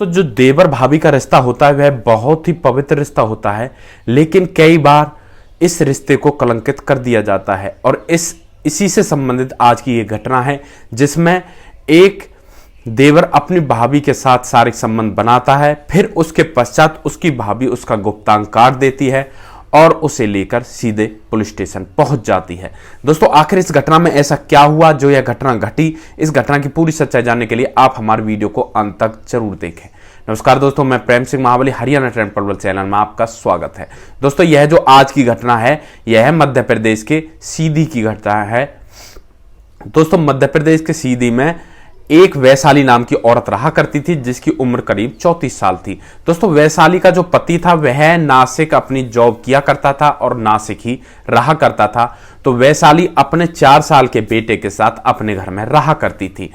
तो जो देवर भाभी का रिश्ता होता है वह बहुत ही पवित्र रिश्ता होता है, लेकिन कई बार इस रिश्ते को कलंकित कर दिया जाता है। और इसी से संबंधित आज की ये घटना है जिसमें एक देवर अपनी भाभी के साथ शारीरिक संबंध बनाता है, फिर उसके पश्चात उसकी भाभी उसका गुप्तांग काट देती है और उसे लेकर सीधे पुलिस स्टेशन पहुंच जाती है। दोस्तों, आखिर इस घटना में ऐसा क्या हुआ जो यह घटना घटी, इस घटना की पूरी सच्चाई जानने के लिए आप हमारे वीडियो को अंत तक जरूर देखें। नमस्कार दोस्तों, मैं प्रेम सिंह महाबली, हरियाणा ट्रेंड पलवल चैनल में आपका स्वागत है। दोस्तों, यह जो आज की घटना है यह मध्य प्रदेश के सीधी की घटना है। दोस्तों, मध्य प्रदेश के सीधी में एक वैशाली नाम की औरत रहा करती थी जिसकी उम्र करीब 34 साल थी। दोस्तों, वैशाली का जो पति था वह नासिक अपनी जॉब किया करता था और नासिक ही रहा करता था। तो वैशाली अपने 4 साल के बेटे के साथ अपने घर में रहा करती थी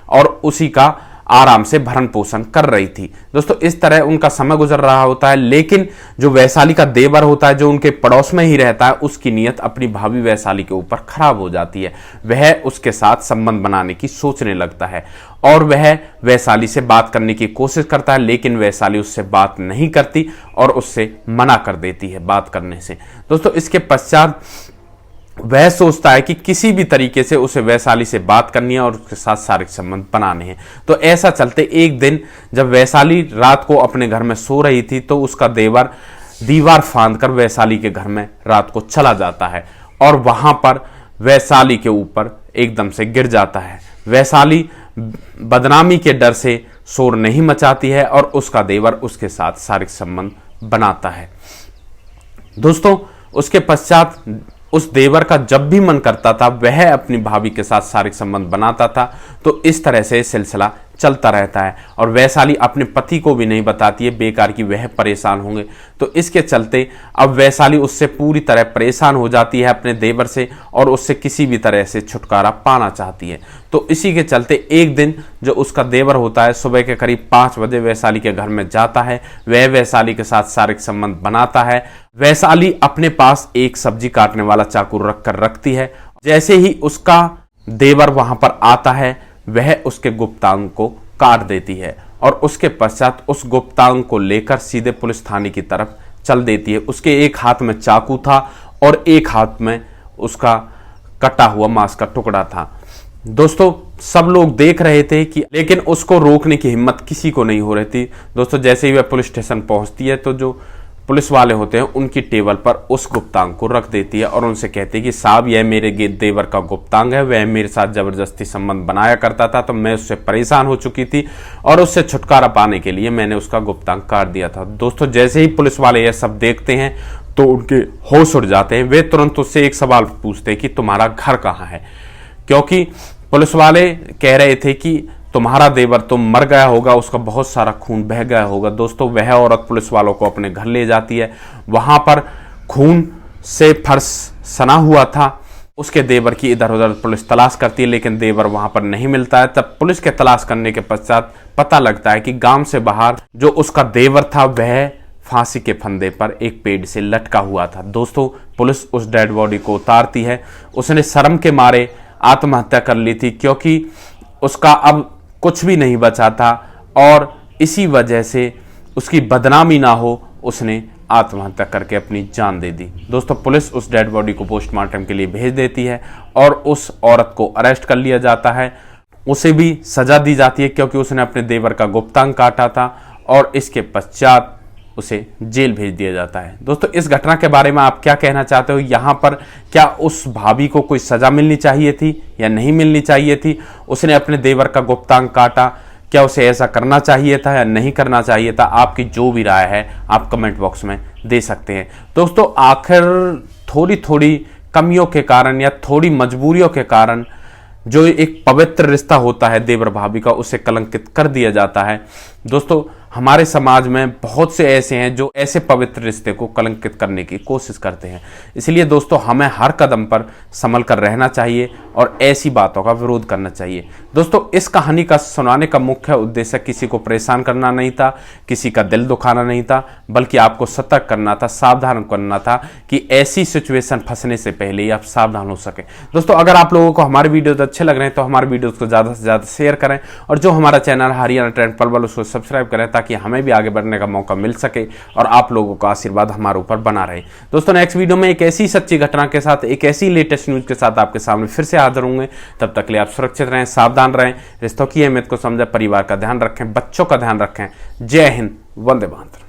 और उसी का आराम से भरण पोषण कर रही थी। दोस्तों, इस तरह उनका समय गुजर रहा होता है, लेकिन जो वैशाली का देवर होता है जो उनके पड़ोस में ही रहता है, उसकी नीयत अपनी भाभी वैशाली के ऊपर खराब हो जाती है। वह उसके साथ संबंध बनाने की सोचने लगता है और वह वैशाली से बात करने की कोशिश करता है, लेकिन वैशाली उससे बात नहीं करती और उससे मना कर देती है बात करने से। दोस्तों, इसके पश्चात वह सोचता है कि किसी भी तरीके से उसे वैशाली से बात करनी है और उसके साथ शारीरिक संबंध बनाने हैं। तो ऐसा चलते एक दिन जब वैशाली रात को अपने घर में सो रही थी तो उसका देवर दीवार फांदकर वैशाली के घर में रात को चला जाता है और वहां पर वैशाली के ऊपर एकदम से गिर जाता है। वैशाली बदनामी के डर से शोर नहीं मचाती है और उसका देवर उसके साथ शारीरिक संबंध बनाता है। दोस्तों, उसके पश्चात उस देवर का जब भी मन करता था वह अपनी भाभी के साथ शारीरिक संबंध बनाता था। तो इस तरह से सिलसिला चलता रहता है और वैशाली अपने पति को भी नहीं बताती है, बेकार की वह परेशान होंगे। तो इसके चलते अब वैशाली उससे पूरी तरह परेशान हो जाती है अपने देवर से और उससे किसी भी तरह से छुटकारा पाना चाहती है। तो इसी के चलते एक दिन जो उसका देवर होता है सुबह के करीब 5 बजे वैशाली के घर में जाता है, वह वैशाली के साथ शारीरिक संबंध बनाता है। वैशाली अपने पास एक सब्जी काटने वाला चाकू रखती है। जैसे ही उसका देवर वहां पर आता है वह उसके गुप्तांग को काट देती है और उसके पश्चात उस गुप्तांग को लेकर सीधे पुलिस थाने की तरफ चल देती है। उसके एक हाथ में चाकू था और एक हाथ में उसका कटा हुआ मांस का टुकड़ा था। दोस्तों, सब लोग देख रहे थे कि लेकिन उसको रोकने की हिम्मत किसी को नहीं हो रही थी। दोस्तों, जैसे ही वह पुलिस स्टेशन पहुंचती है तो जो पुलिस वाले होते हैं उनकी टेबल पर उस गुप्तांग को रख देती है और उनसे कहती है कि साहब, यह मेरे देवर का गुप्तांग है, वह मेरे साथ जबरदस्ती संबंध बनाया करता था, तो मैं उससे परेशान हो चुकी थी और उससे छुटकारा पाने के लिए मैंने उसका गुप्तांग काट दिया था। दोस्तों, जैसे ही पुलिस वाले यह सब देखते हैं तो उनके होश उड़ जाते हैं। वे तुरंत उससे एक सवाल पूछते हैं कि तुम्हारा घर कहाँ है, क्योंकि पुलिस वाले कह रहे थे कि तुम्हारा देवर तो मर गया होगा, उसका बहुत सारा खून बह गया होगा। दोस्तों, वह औरत पुलिस वालों को अपने घर ले जाती है। वहां पर खून से फर्श सना हुआ था। उसके देवर की इधर उधर पुलिस तलाश करती है, लेकिन देवर वहां पर नहीं मिलता है। तब पुलिस के तलाश करने के पश्चात पता लगता है कि गांव से बाहर जो उसका देवर था वह फांसी के फंदे पर एक पेड़ से लटका हुआ था। दोस्तों, पुलिस उस डेड बॉडी को उतारती है। उसने शर्म के मारे आत्महत्या कर ली थी क्योंकि उसका अब कुछ भी नहीं बचा था और इसी वजह से उसकी बदनामी ना हो उसने आत्महत्या करके अपनी जान दे दी। दोस्तों, पुलिस उस डेड बॉडी को पोस्टमार्टम के लिए भेज देती है और उस औरत को अरेस्ट कर लिया जाता है। उसे भी सजा दी जाती है क्योंकि उसने अपने देवर का गुप्तांग काटा था और इसके पश्चात उसे जेल भेज दिया जाता है। दोस्तों, इस घटना के बारे में आप क्या कहना चाहते हो? यहाँ पर क्या उस भाभी को कोई सजा मिलनी चाहिए थी या नहीं मिलनी चाहिए थी? उसने अपने देवर का गुप्तांग काटा, क्या उसे ऐसा करना चाहिए था या नहीं करना चाहिए था? आपकी जो भी राय है आप कमेंट बॉक्स में दे सकते हैं। दोस्तों, आखिर थोड़ी थोड़ी कमियों के कारण या थोड़ी मजबूरियों के कारण जो एक पवित्र रिश्ता होता है देवर भाभी का, उसे कलंकित कर दिया जाता है। दोस्तों, हमारे समाज में बहुत से ऐसे हैं जो ऐसे पवित्र रिश्ते को कलंकित करने की कोशिश करते हैं। इसलिए दोस्तों, हमें हर कदम पर संभल कर रहना चाहिए और ऐसी बातों का विरोध करना चाहिए। दोस्तों, इस कहानी का सुनाने का मुख्य उद्देश्य किसी को परेशान करना नहीं था, किसी का दिल दुखाना नहीं था, बल्कि आपको सतर्क करना था, सावधान करना था कि ऐसी सिचुएशन फंसने से पहले ही आप सावधान हो सके। दोस्तों, अगर आप लोगों को हमारे वीडियोस अच्छे लग रहे हैं तो हमारे वीडियोस को ज़्यादा से ज़्यादा शेयर करें और जो हमारा चैनल हरियाणा ट्रेंड पलवल उसको सब्सक्राइब करें ताकि हमें भी आगे बढ़ने का मौका मिल सके और आप लोगों का आशीर्वाद हमारे ऊपर बना रहे। दोस्तों नेक्स्ट वीडियो में एक ऐसी सच्ची घटना के साथ, एक ऐसी लेटेस्ट न्यूज के साथ आपके सामने फिर से हाजिर होंगे। तब तक के लिए आप सुरक्षित रहें, सावधान रहें, रिश्तों की अहमियत को समझें, परिवार का ध्यान रखें, बच्चों का ध्यान रखें। जय हिंद, वंदे मातरम।